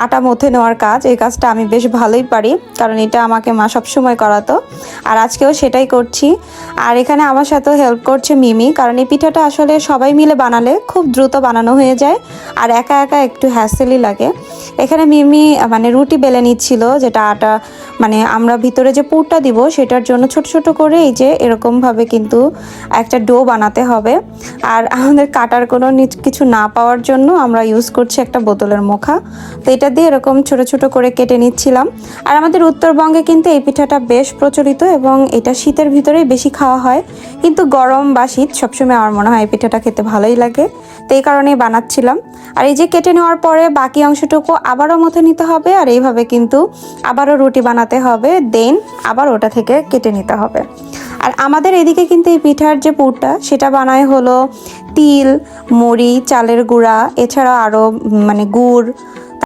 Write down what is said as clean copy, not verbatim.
আটা মথে নেওয়ার কাজ, এই কাজটা আমি বেশ ভালোই পারি, কারণ এটা আমাকে মা সবসময় করাতো, আর আজকেও সেটাই করছি। আর এখানে আমার সাথেও হেল্প করছে মিমি, কারণ এই পিঠাটা আসলে সবাই মিলে বানালে খুব দ্রুত বানানো হয়ে যায়, আর একা একা একটু হ্যাসেলই লাগে। এখানে মিমি মানে রুটি বেলে নিচ্ছিল, যেটা আটা মানে আমরা ভিতরে যে পুরটা দিব সেটার জন্য ছোট ছোট করে এই যে এরকমভাবে কিন্তু একটা ডো বানাতে হবে। আর আমাদের কাটার কোনো কিছু না পাওয়ার জন্য আমরা ইউজ করছি একটা বোতলের মুখা, তো এটা দিয়ে এরকম ছোট ছোট করে কেটে নিচ্ছিলাম। আর আমাদের উত্তরবঙ্গে কিন্তু এই পিঠাটা বেশ প্রচলিত এবং এটা শীতের ভিতরেই বেশি খাওয়া হয়, কিন্তু গরম বা শীত সবসময় আমার মনে হয় এই পিঠাটা খেতে ভালোই লাগে, তো এই কারণেই বানাচ্ছিলাম। আর এই যে কেটে নেওয়ার পরে বাকি অংশটুকু আবারও মথে নিতে হবে, আর এইভাবে কিন্তু আবারও রুটি বানাতে হবে, দেন আবার ওটা থেকে কেটে নিতে হবে। আর আমাদের এদিকে কিন্তু এই পিঠার যে পুরটা সেটা বানায় হলো তিল, মুড়ি, চালের গুঁড়া, এছাড়া আরও মানে গুড়,